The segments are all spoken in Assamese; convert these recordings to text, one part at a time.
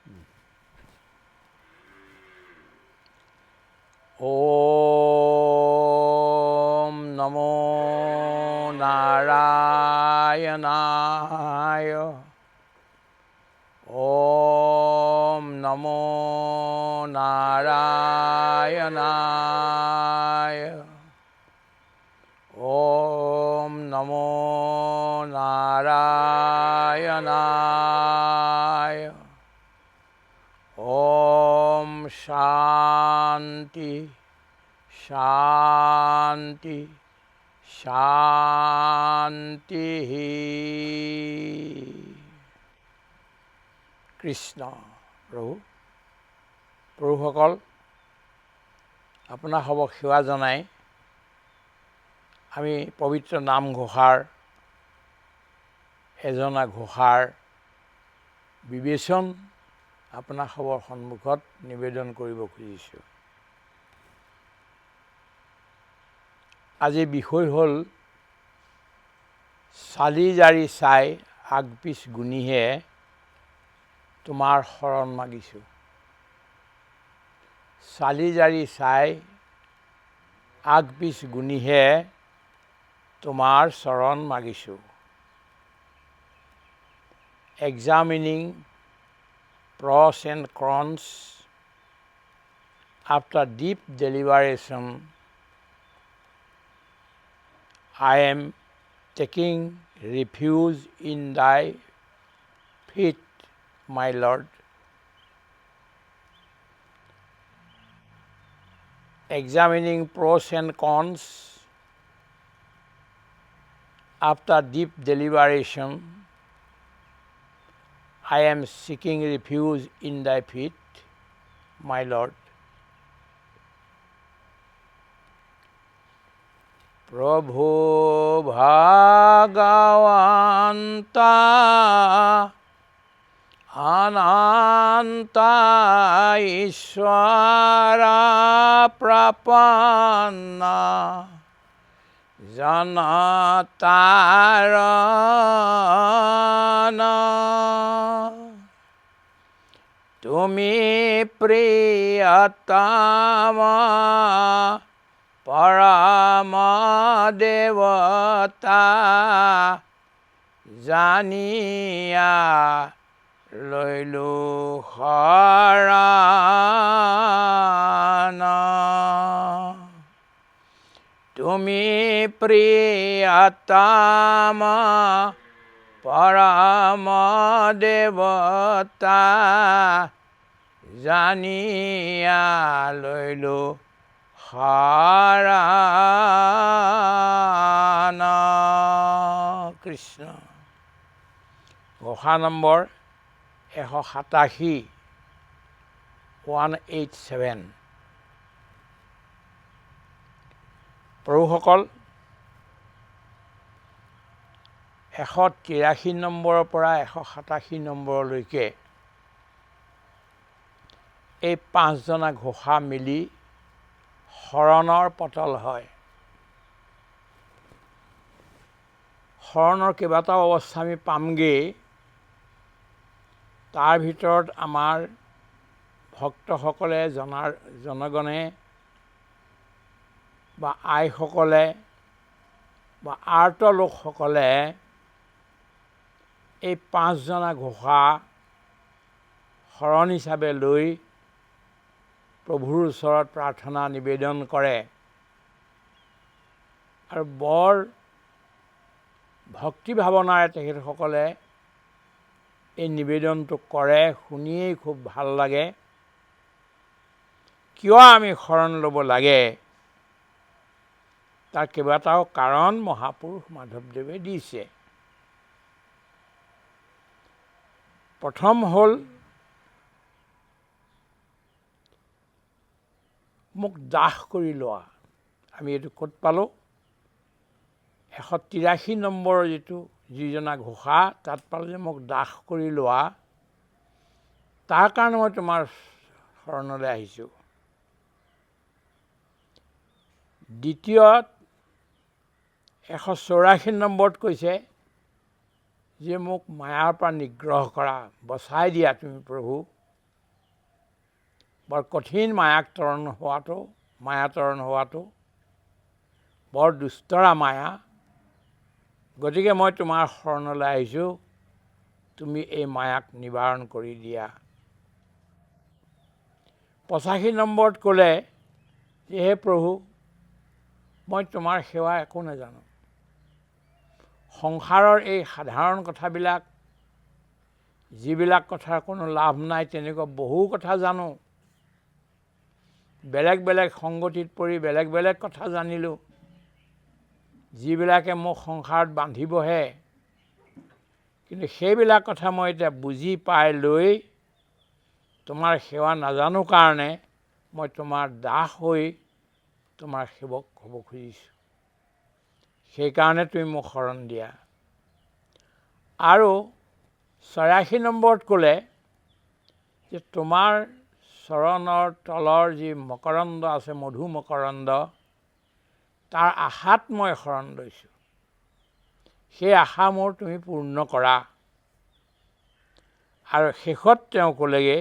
ॐ नमो नारायणाय ॐ नमो नारायणाय ॐ नमो नारायणाय ॐ शान्ति शान्ति शान्तिः কৃষ্ণ প্ৰভুসকল আপোনাক সবক সেৱা জনাই আমি পবিত্ৰ নামঘোষাৰ এজনা ঘোষাৰ বিবেচন আপোনাক সবৰ সন্মুখত নিবেদন কৰিব খুজিছোঁ। আজি বিষয় হ'ল চালি জাৰি চাই আগপিছ গুণিহে তোমাৰ শৰণ মাগিছোঁ। চালি জাৰি চাই আগপিছ গুণিহে তোমাৰ চৰণ মাগিছোঁ। Examining pros and cons after deep deliberation, I am taking refuge in thy feet, my Lord. Examining pros and cons after deep deliberation, I am seeking refuge in thy feet, my Lord. Prabhu Bhagavanta Ananta Ishvara Prapanna Janatarana Tumi Priyatama Parama Devata Janiya Loilu Harana Tumi Priyatama Parama Devata Janiya Loilu Harana Krishna. Ghosha number 187 187। প্ৰভুসকল 183 নম্বৰৰ পৰা 187 নম্বৰলৈকে এই 5জনা ঘোষা মিলি শৰণৰ পটল হয়। শৰণৰ কেইবাটাও অৱস্থা আমি পামগৈ। তাৰ ভিতৰত আমাৰ ভক্তসকলে জনগণে বা আইসকলে বা আৰ্ত লোকসকলে এই 5জনা ঘোষা শৰণ হিচাপে লৈ প্ৰভুৰ ওচৰত প্ৰাৰ্থনা নিবেদন কৰে আৰু বৰ ভক্তি ভাৱনাৰে তেখেতসকলে এই নিবেদনটো কৰে। শুনিয়েই খুব ভাল লাগে। কিয় আমি শৰণ ল'ব লাগে তাৰ কেইবাটাও কাৰণ মহাপুৰুষ মাধৱদেৱে দিছে। প্ৰথম হ'ল মোক দাস কৰি লোৱা। আমি এইটো ক'ত পালোঁ? 183 নম্বৰৰ যিজনা ঘোষা তাত পালোঁ যে মোক দাস কৰি লোৱা। তাৰ কাৰণে মই তোমাৰ শৰণলৈ আহিছোঁ। দ্বিতীয়ত 184 নম্বৰত কৈছে যে মোক মায়াৰ পৰা নিগ্ৰহ কৰা, বচাই দিয়া তুমি প্ৰভু। বৰ কঠিন মায়াতৰণ হোৱাটো বৰ দুষ্টৰা মায়া। গতিকে মই তোমাৰ শৰণলৈ আহিছোঁ, তুমি এই মায়াক নিবাৰণ কৰি দিয়া। 85 নম্বৰত ক'লে যে হে প্ৰভু, মই তোমাৰ সেৱা একো নাজানো। সংসাৰৰ এই সাধাৰণ কথাবিলাক, যিবিলাক কথাৰ কোনো লাভ নাই, তেনেকুৱা বহু কথা জানো। বেলেগ বেলেগ সংগতিত পৰি বেলেগ বেলেগ কথা জানিলোঁ, যিবিলাকে মোক সংসাৰত বান্ধিবহে। কিন্তু সেইবিলাক কথা মই এতিয়া বুজি পাই লৈ তোমাৰ সেৱা নাজানো কাৰণে মই তোমাৰ দাস হৈ তোমাৰ সেৱক হ'ব খুজিছোঁ। সেইকাৰণে তুমি মোক শৰণ দিয়া। আৰু 84 নম্বৰত ক'লে যে তোমাৰ চৰণৰ তলৰ যি মকৰন্দ আছে, মধু মকৰন্দ, তাৰ আশাত মই শৰণ লৈছোঁ। সেই আশা মোৰ তুমি পূৰ্ণ কৰা। আৰু শেষত তেওঁ ক'লেগৈ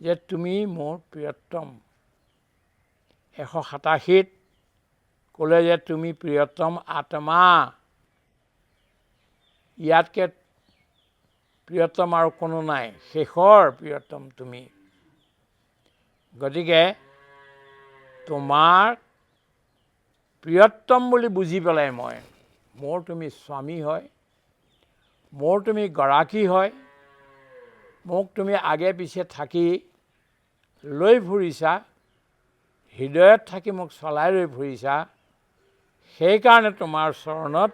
যে তুমি মোৰ প্ৰিয়তম। 187ত ক'লে যে তুমি প্ৰিয়তম আত্মা। ইয়াতকৈ প্ৰিয়তম আৰু কোনো নাই, শেষৰ প্ৰিয়তম তুমি। গতিকে তোমাৰ প্ৰিয়তম বুলি বুজি পেলাই মোৰ তুমি স্বামী হয়, মোৰ তুমি গৰাকী হয়, মোক তুমি আগে পিছে থাকি লৈ ফুৰিছা, হৃদয়ত থাকি মোক চলাই লৈ ফুৰিছা। সেইকাৰণে তোমাৰ চৰণত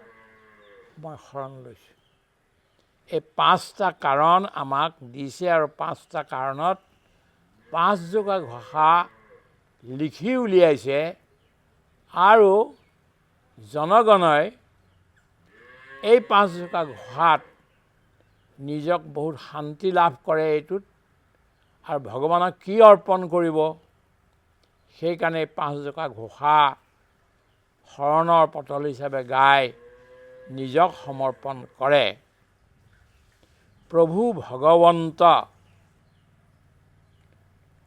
মই শৰণ লৈছোঁ। এই 5টা কাৰণ আমাক দিছে, আৰু 5টা কাৰণত 5 জোপা ঘোষা লিখি উলিয়াইছে। আৰু জনগণই এই 5 জোপা ঘোষাত নিজক বহুত শান্তি লাভ কৰে এইটোত, আৰু ভগৱানক কি অৰ্পণ কৰিব, সেইকাৰণে এই 5 জোপা ঘোষা শৰণৰ পতল হিচাপে গাই নিজক সমৰ্পণ কৰে। প্ৰভু ভগৱন্ত,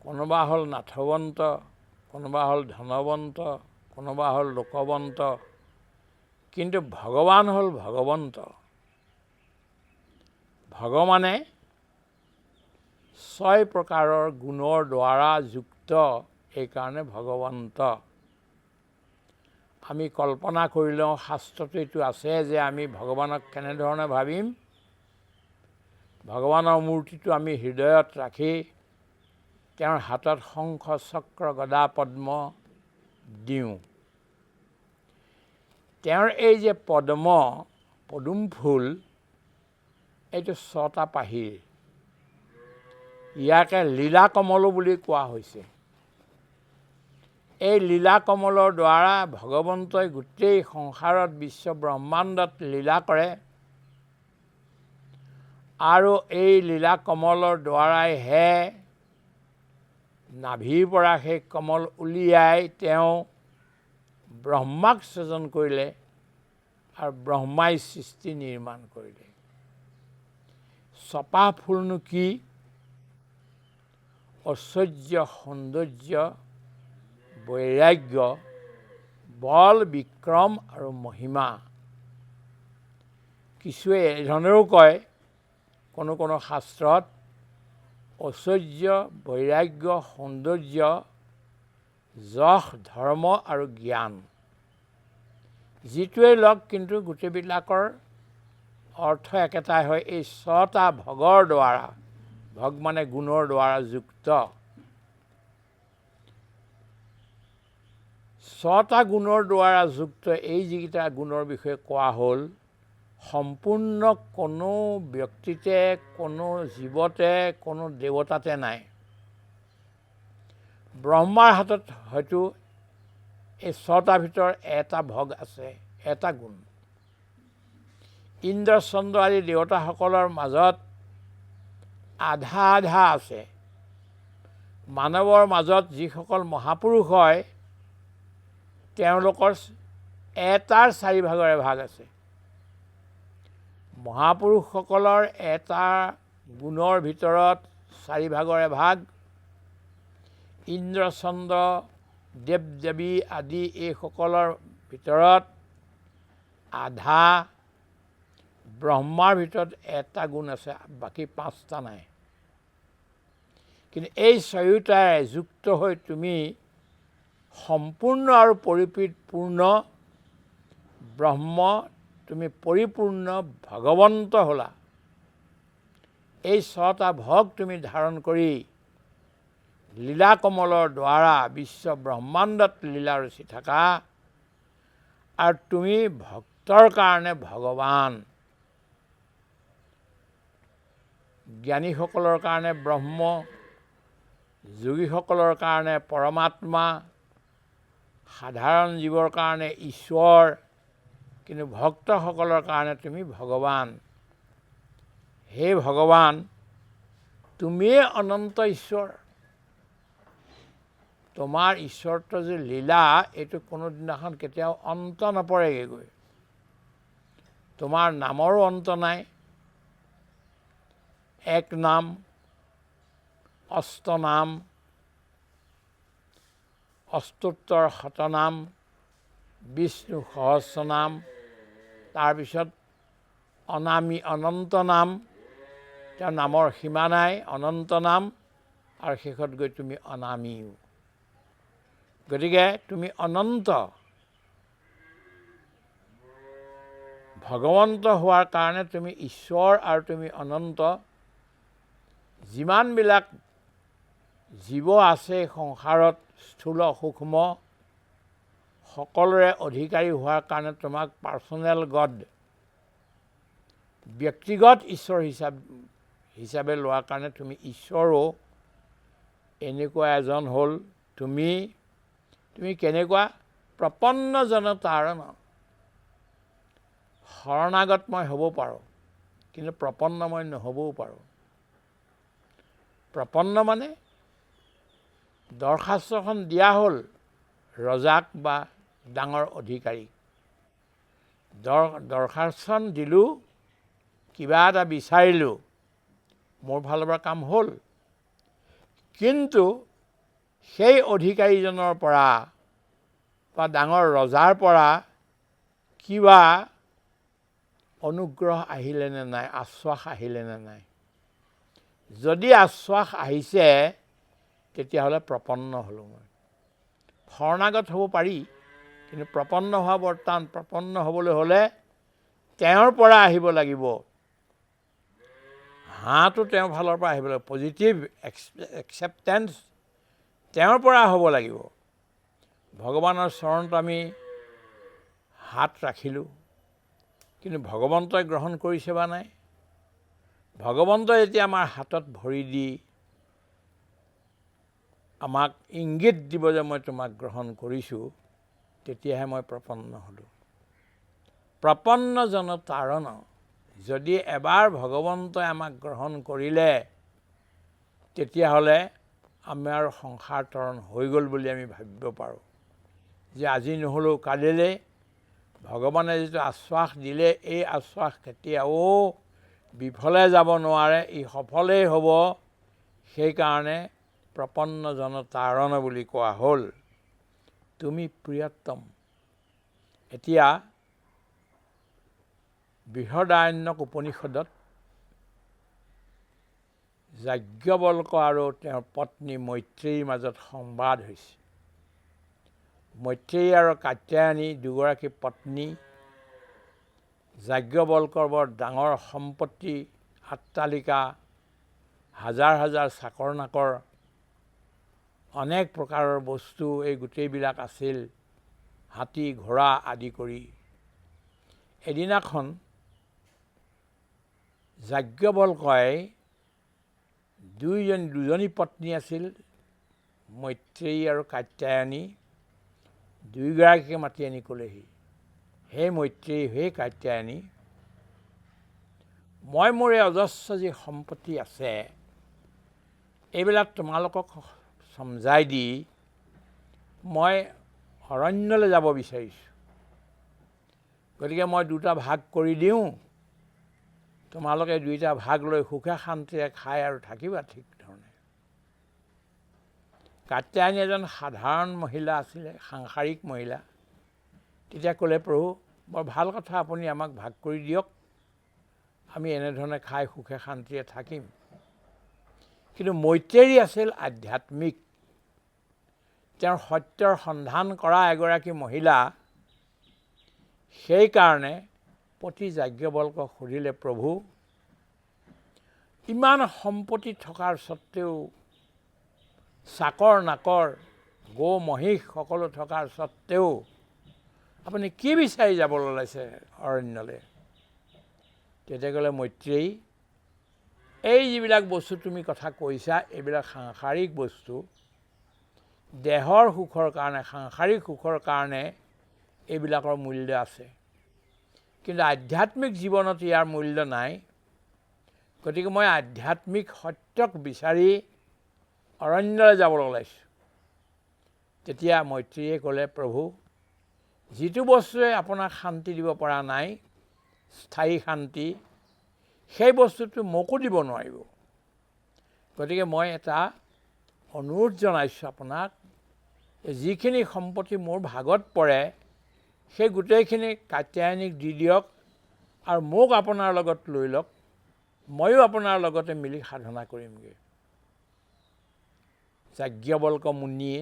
কোনোবা হ'ল নাথৱন্ত, কোনোবা হ'ল ধনৱন্ত, কোনোবা হ'ল লোকৱন্ত, কিন্তু ভগৱান হ'ল ভগৱন্ত। ভগৱানে 6 প্ৰকাৰৰ গুণৰ দ্বাৰা যুক্ত, এইকাৰণে ভগৱন্ত। আমি কল্পনা কৰি লওঁ, শাস্ত্ৰটো এইটো আছে যে আমি ভগৱানক কেনেধৰণে ভাবিম। ভগৱানৰ মূৰ্তিটো আমি হৃদয়ত ৰাখি তেওঁৰ হাতত শংখ চক্ৰ গদা পদ্ম দিওঁ। তেওঁৰ এই যে পদুম ফুল, এইটো 6টা পাহিৰ। ইয়াকে লীলা কমলো বুলি কোৱা হৈছে। এই লীলা কমলৰ দ্বাৰা ভগৱন্তই গোটেই সংসাৰত বিশ্ব ব্ৰহ্মাণ্ডত লীলা কৰে। আৰু এই লীলা কমলৰ দ্বাৰাইহে নাভিৰ পৰা সেই কমল উলিয়াই তেওঁ ব্ৰহ্মাক সৃজন কৰিলে, আৰু ব্ৰহ্মাই সৃষ্টি নিৰ্মাণ কৰিলে। ছপা ফুলনো কি? ঐশ্বৰ্য, সৌন্দৰ্য, বৈৰাগ্য, বল, বিক্ৰম আৰু মহিমা। কিছুৱে এইধৰণেও কয়, কোনো কোনো শাস্ত্ৰত ঐশ্বৰ্য, বৈৰাগ্য, সৌন্দৰ্য, যশ, ধৰ্ম আৰু জ্ঞান। যিটোৱে লগ, কিন্তু গোটেইবিলাকৰ অৰ্থ একেটাই হয়। এই 6টা ভগৰ দ্বাৰা, ভগ মানে গুণৰ দ্বাৰা যুক্ত। 6টা গুণৰ দ্বাৰা যুক্ত এই যিকেইটা গুণৰ বিষয়ে কোৱা হ'ল, সম্পূৰ্ণ কোনো ব্যক্তিতে, কোনো জীৱতে, কোনো দেৱতাতে নাই। ব্ৰহ্মাৰ হাতত হয়তো এই 6টাৰ ভিতৰত এটা ভগ আছে, এটা গুণ। ইন্দ্ৰ, চন্দ্ৰ আদি দেৱতাসকলৰ মাজত আধা আধা আছে। মানৱৰ মাজত যিসকল মহাপুৰুষ হয়, তেওঁলোকৰ 1টাৰ 4 ভাগৰে ভাগ আছে। মহাপুৰুষসকলৰ 1টা গুণৰ ভিতৰত 4 ভাগৰে ভাগ ইন্দ্ৰচন্দ্ৰ দেৱ দেৱী আদি এইসকলৰ ভিতৰত আধা ব্ৰহ্মাৰ ভিতৰত এটা গুণ আছে, বাকী 5টা নাই। কিন্তু এই চাৰিওটাৰে যুক্ত হৈ তুমি সম্পূৰ্ণ আৰু পৰিপূৰ্ণ ব্ৰহ্ম, তুমি পৰিপূৰ্ণ ভগৱন্ত হ'লা। এই 6টা ভগ তুমি ধাৰণ কৰি লীলা কমলৰ দ্বাৰা বিশ্ব ব্ৰহ্মাণ্ডত লীলা ৰচি থাকা, আৰু তুমি ভক্তৰ কাৰণে ভগৱান, জ্ঞানীসকলৰ কাৰণে ব্ৰহ্ম, যোগীসকলৰ কাৰণে পৰমাত্মা, সাধাৰণ জীৱৰ কাৰণে ঈশ্বৰ, কিন্তু ভক্তসকলৰ কাৰণে তুমি ভগৱান। হে ভগৱান, তুমিয়ে অনন্ত ঈশ্বৰ। তোমাৰ ঈশ্বৰত্ব যে লীলা, এইটো কোনো দিনাখন কেতিয়াও অন্ত নপৰেগৈ গৈ। তোমাৰ নামৰো অন্ত নাই। এক নাম, অষ্টনাম, অষ্টোত্তৰ শতনাম, বিষ্ণু সহস্ৰনাম, তাৰপিছত অনামী অনন্ত নাম, তেওঁৰ নামৰ সীমা নাই, অনন্ত নাম, আৰু শেষত গৈ তুমি অনামীও। গতিকে তুমি অনন্ত। ভগৱন্ত হোৱাৰ কাৰণে তুমি ঈশ্বৰ আৰু তুমি অনন্ত। যিমানবিলাক জীৱ আছে সংসাৰত, স্থূল সূক্ষ্ম, সকলোৰে অধিকাৰী হোৱাৰ কাৰণে তোমাক পাৰ্চনেল গড, ব্যক্তিগত ঈশ্বৰ হিচাপে লোৱাৰ কাৰণে তুমি ঈশ্বৰো এনেকুৱা এজন হ'ল। তুমি কেনেকুৱা? প্ৰপন্ন জনতাৰণ। শৰণাগত মই হ'ব পাৰোঁ, কিন্তু প্ৰপন্ন মই নহ'বও পাৰোঁ। প্ৰপন্ন মানে দৰখাস্তখন দিয়া হ'ল ৰজাক বা ডাঙৰ অধিকাৰীক। দৰখাস্তখন দিলোঁ, কিবা এটা বিচাৰিলোঁ, মোৰ ফালৰ পৰা কাম হ'ল। কিন্তু সেই অধিকাৰীজনৰ পৰা বা ডাঙৰ ৰজাৰ পৰা কিবা অনুগ্ৰহ আহিলেনে নাই, আশ্বাস আহিলেনে নাই? যদি আশ্বাস আহিছে, তেতিয়াহ'লে প্ৰপন্ন হ'লোঁ মই। শৰণাগত হ'ব পাৰি, কিন্তু প্ৰপন্ন হোৱা বৰ টান। প্ৰপন্ন হ'বলৈ হ'লে তেওঁৰ পৰা আহিব লাগিব। হাঁহটো তেওঁৰ ফালৰ পৰা আহিব লাগিব, পজিটিভ একচেপ্টেঞ্চ তেওঁৰ পৰা হ'ব লাগিব। ভগৱানৰ চৰণত আমি হাত ৰাখিলোঁ, কিন্তু ভগৱন্তই গ্ৰহণ কৰিছে বা নাই? ভগৱন্তই যেতিয়া আমাৰ হাতত ভৰি দি আমাক ইংগিত দিব যে মই তোমাক গ্ৰহণ কৰিছোঁ, তেতিয়াহে মই প্ৰপন্ন হ'লোঁ। প্ৰপন্ন জনতাৰণ। যদি এবাৰ ভগৱন্তই আমাক গ্ৰহণ কৰিলে, তেতিয়াহ'লে আমাৰ সংসাৰ তৰণ হৈ গ'ল বুলি আমি ভাবিব পাৰোঁ। যে আজি নহ'লেও কালিলৈ ভগৱানে যিটো আশ্বাস দিলে, এই আশ্বাস কেতিয়াও বিফলে যাব নোৱাৰে, ই সফলেই হ'ব। সেইকাৰণে প্ৰপন্ন জনতাৰণ বুলি কোৱা হ'ল। তুমি প্ৰিয়তম। এতিয়া বৃহদাৰণ্যক উপনিষদত যাজ্ঞবল্ক্য আৰু তেওঁৰ পত্নী মৈত্ৰেয়ীৰ মাজত সংবাদ হৈছে। মৈত্ৰেয়ী আৰু কাত্যায়নী দুগৰাকী পত্নী। যাজ্ঞবল্ক্যৰ বৰ ডাঙৰ সম্পত্তি, অট্টালিকা, হাজাৰ হাজাৰ চাকৰ নাকৰ, অনেক প্ৰকাৰৰ বস্তু, এই গোটেইবিলাক আছিল, হাতী ঘোঁৰা আদি কৰি। এদিনাখন যাজ্ঞবল্ক্যই দুজনী পত্নী আছিল, মৈত্ৰেয়ী আৰু কাত্যায়নী। দুয়োগৰাকীকে মাতি আনি ক'লেহি, হে মৈত্ৰেয়ী, হে কাত্যায়নী, মই মোৰ এই অজস্ৰ যি সম্পত্তি আছে, এইবিলাক তোমালোকক সমজাই দি মই অৰণ্যলৈ যাব বিচাৰিছোঁ। গতিকে মই দুটা ভাগ কৰি দিওঁ, তোমালোকে দুইটা ভাগ লৈ সুখে শান্তিৰে খাই আৰু থাকিবা ঠিক ধৰণে। কাত্যায়নী এজন সাধাৰণ মহিলা আছিলে, সাংসাৰিক মহিলা। তেতিয়া ক'লে, প্ৰভু বৰ ভাল কথা, আপুনি আমাক ভাগ কৰি দিয়ক, আমি এনেধৰণে খাই সুখে শান্তিৰে থাকিম। কিন্তু মৈত্ৰেয়ী আছিল আধ্যাত্মিক, তেওঁৰ সত্যৰ সন্ধান কৰা এগৰাকী মহিলা। সেইকাৰণে পতি যাজ্ঞবল্কক সুধিলে, প্ৰভু ইমান সম্পত্তি থকাৰ স্বত্তেও, চাকৰ নাকৰ গৌ মহিষ সকলো থকাৰ স্বত্তেও আপুনি কি বিচাৰি যাবলৈ ওলাইছে অৰণ্যলৈ? তেতিয়া ক'লে, মৈত্ৰেয়ী এই যিবিলাক বস্তু তুমি কথা কৈছা, এইবিলাক সাংসাৰিক বস্তু, দেহৰ সুখৰ কাৰণে, সাংসাৰিক সুখৰ কাৰণে এইবিলাকৰ মূল্য আছে, কিন্তু আধ্যাত্মিক জীৱনত ইয়াৰ মূল্য নাই। গতিকে মই আধ্যাত্মিক সত্যক বিচাৰি অৰণ্যলৈ যাবলৈ ওলাইছোঁ। তেতিয়া মৈত্ৰেয়ীয়ে ক'লে, প্ৰভু যিটো বস্তুৱে আপোনাক শান্তি দিব পৰা নাই, স্থায়ী শান্তি, সেই বস্তুটো মোকো দিব নোৱাৰিব। গতিকে মই এটা অনুৰোধ জনাইছোঁ আপোনাক, যিখিনি সম্পত্তি মোৰ ভাগত পৰে সেই গোটেইখিনি কাত্যায়নীক দি দিয়ক আৰু মোক আপোনাৰ লগত লৈ লওক, ময়ো আপোনাৰ লগতে মিলি সাধনা কৰিমগৈ। যাজ্ঞবল্ক মুনিয়ে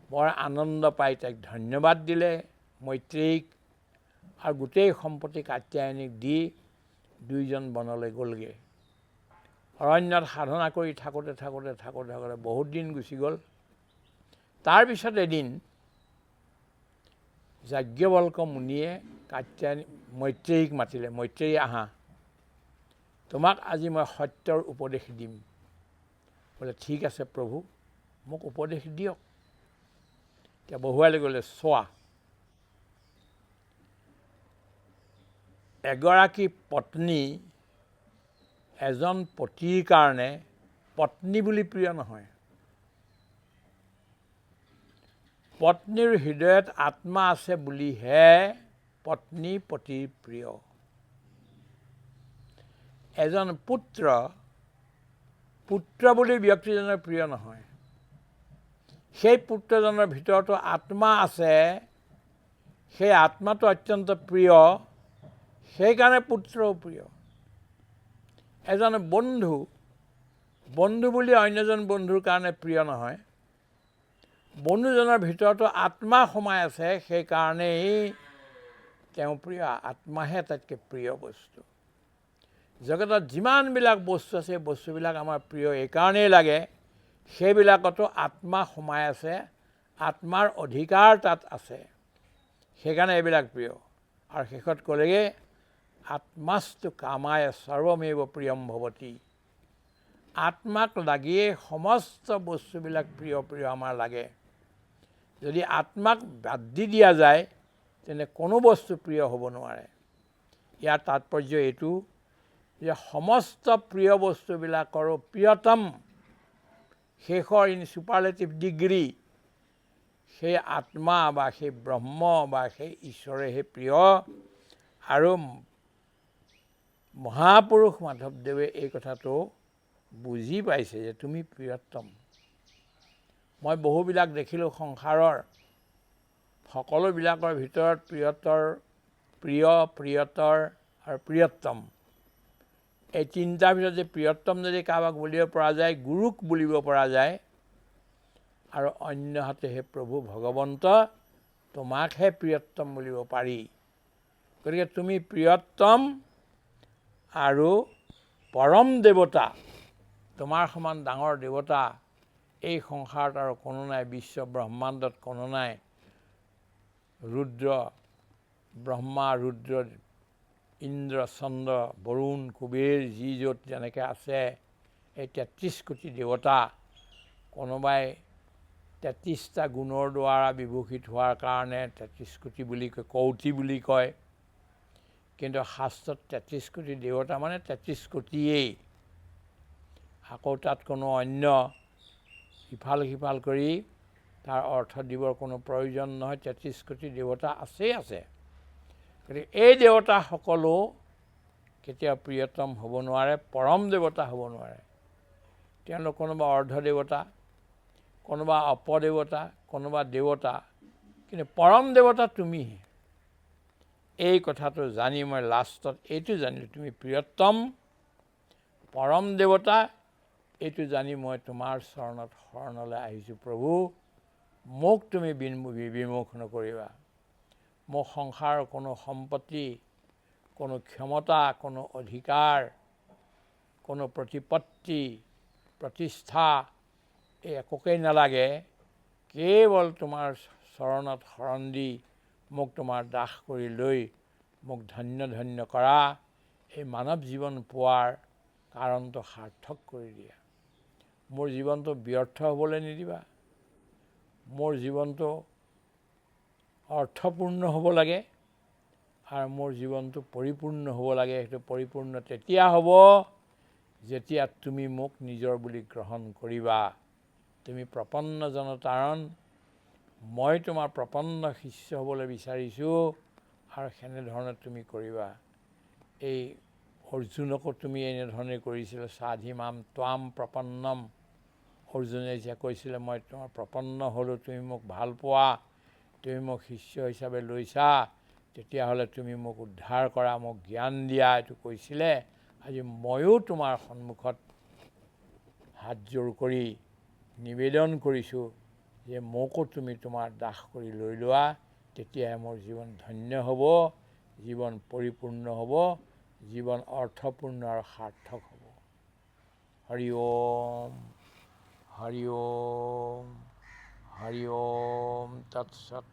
বৰ আনন্দ পাই তাইক ধন্যবাদ দিলে, মৈত্ৰেয়ীক, আৰু গোটেই সম্পত্তি কাত্যায়নীক দি দুইজন বনলৈ গ'লগৈ। অৰণ্যত সাধনা কৰি থাকোঁতে থাকোঁতে থাকোঁতে থাকোঁতে বহুত দিন গুচি গ'ল। তাৰপিছত এদিন যাজ্ঞবল্ক মুনিয়ে মৈত্ৰেয়ীক মাতিলে, মৈত্ৰেয়ী আহা, তোমাক আজি মই সত্যৰ উপদেশ দিম। বোলে ঠিক আছে প্ৰভু, মোক উপদেশ দিয়ক। এতিয়া বহুৱালৈ গ'লে, চোৱা এগৰাকী পত্নী এজন পতিৰ কাৰণে পত্নী বুলি প্ৰিয় নহয়। পত্নীৰ হৃদয়ত আত্মা আছে বুলিহে পত্নী পতিৰ প্ৰিয়। এজন পুত্ৰ বুলি ব্যক্তিজনৰ প্ৰিয় নহয়। সেই পুত্ৰজনৰ ভিতৰতো আত্মা আছে, সেই আত্মাটো অত্যন্ত প্ৰিয়, সেইকাৰণে পুত্ৰও প্ৰিয়। এজন বন্ধু বুলি অন্যজন বন্ধুৰ কাৰণে প্ৰিয় নহয়। বন্ধুজনৰ ভিতৰতো আত্মা সোমাই আছে, সেইকাৰণেই তেওঁ প্ৰিয়। আত্মাহে আটাইতকৈ প্ৰিয় বস্তু। জগতত যিমানবিলাক বস্তু আছে, সেই বস্তুবিলাক আমাৰ প্ৰিয় এইকাৰণেই লাগে, সেইবিলাকতো আত্মা সোমাই আছে, আত্মাৰ অধিকাৰ তাত আছে, সেইকাৰণে এইবিলাক প্ৰিয়। আৰু শেষত ক'লেগৈ, আত্মাস্তু কামায় সৰ্বমেৱ প্ৰিয়ম ভৱতি। আত্মাক লাগিয়েই সমস্ত বস্তুবিলাক প্ৰিয় আমাৰ লাগে। যদি আত্মাক বাদ দি দিয়া যায়, তেনে কোনো বস্তু প্ৰিয় হ'ব নোৱাৰে। ইয়াৰ তাৎপৰ্য এইটো যে সমস্ত প্ৰিয় বস্তুবিলাকৰো প্ৰিয়তম, শেষৰ ইন ছুপাৰলেটিভ ডিগ্ৰী সেই আত্মা বা সেই ব্ৰহ্ম বা সেই ঈশ্বৰেহে প্ৰিয়। আৰু মহাপুৰুষ মাধৱদেৱে এই কথাটো বুজি পাইছে যে তুমি প্ৰিয়তম। মই বহুবিলাক দেখিলোঁ সংসাৰৰ সকলোবিলাকৰ ভিতৰত প্ৰিয়তৰ আৰু প্ৰিয়তম, এই তিনিটাৰ ভিতৰত যে প্ৰিয়তম যদি কাৰোবাক বুলিব পৰা যায়, গুৰুক বুলিব পৰা যায়, আৰু অন্যহাতে হে প্ৰভু ভগৱন্ত তোমাকহে প্ৰিয়তম বুলিব পাৰি। গতিকে তুমি প্ৰিয়তম আৰু পৰম দেৱতা, তোমাৰ সমান ডাঙৰ দেৱতা এই সংসাৰত আৰু কোনো নাই, বিশ্ব ব্ৰহ্মাণ্ডত কোনো নাই। ব্ৰহ্মা ৰুদ্ৰ ইন্দ্ৰ চন্দ্ৰ বৰুণ কুবেৰ যি য'ত যেনেকৈ আছে, এই ৩৩ কোটি দেৱতা কোনোবাই ৩৩টা গুণৰ দ্বাৰা বিভূষিত হোৱাৰ কাৰণে ৩৩ কোটি বুলি কয়, কৌটি বুলি কয়। কিন্তু শাস্ত্ৰত ৩৩ কোটি দেৱতা মানে ৩৩ কোটিয়েই। আকৌ তাত কোনো অন্য ইফাল সিফাল কৰি তাৰ অৰ্থ দিবৰ কোনো প্ৰয়োজন নহয়। ৩৩ কোটি দেৱতা আছে। গতিকে এই দেৱতাসকলো কেতিয়াও প্ৰিয়তম হ'ব নোৱাৰে, পৰম দেৱতা হ'ব নোৱাৰে। তেওঁলোক কোনোবা অৰ্ধ দেৱতা, কোনোবা অপদেৱতা, কোনোবা দেৱতা, কিন্তু পৰম দেৱতা তুমিহে। এই কথাটো জানি মই লাষ্টত এইটো জানিলোঁ, তুমি প্ৰিয়তম পৰম দেৱতা। এইটো জানি মই তোমাৰ চৰণত শৰণলৈ আহিছোঁ। প্ৰভু, মোক তুমি বিমুখ নকৰিবা। মোক সংসাৰৰ কোনো সম্পত্তি, কোনো ক্ষমতা, কোনো অধিকাৰ, কোনো প্ৰতিপত্তি, প্ৰতিষ্ঠা এই একোকেই নালাগে। কেৱল তোমাৰ চৰণত শৰণ দি মোক তোমাৰ দাস কৰি লৈ মোক ধন্য ধন্য কৰা, এই মানৱ জীৱন পোৱাৰ কাৰণটো সাৰ্থক কৰি দিয়া। মোৰ জীৱনটো ব্যৰ্থ হ'বলৈ নিদিবা। মোৰ জীৱনটো অৰ্থপূৰ্ণ হ'ব লাগে আৰু মোৰ জীৱনটো পৰিপূৰ্ণ হ'ব লাগে। সেইটো পৰিপূৰ্ণ তেতিয়া হ'ব যেতিয়া তুমি মোক নিজৰ বুলি গ্ৰহণ কৰিবা। তুমি প্ৰপন্ন জনতাৰণ, মই তোমাৰ প্ৰপন্ন শিষ্য হ'বলৈ বিচাৰিছোঁ আৰু সেনেধৰণে তুমি কৰিবা। এই অৰ্জুনকো তুমি এনেধৰণে কৰিছিলা, সাধিমাম ত্বাম প্ৰপন্নম। অৰ্জুনে যেতিয়া কৈছিলে মই তোমাৰ প্ৰপন্ন হ'লোঁ, তুমি মোক ভাল পোৱা, তুমি মোক শিষ্য হিচাপে লৈছা, তেতিয়াহ'লে তুমি মোক উদ্ধাৰ কৰা, মোক জ্ঞান দিয়া, এইটো কৈছিলে। আজি ময়ো তোমাৰ সন্মুখত হাতযোৰ কৰি নিবেদন কৰিছোঁ যে মোকো তুমি তোমাৰ দাস কৰি লৈ লোৱা। তেতিয়াহে মোৰ জীৱন ধন্য হ'ব, জীৱন পৰিপূৰ্ণ হ'ব, জীৱন অৰ্থপূৰ্ণ আৰু সাৰ্থক হ'ব। হৰি ওম, হৰি ওম, হৰি ওম তৎসৎ।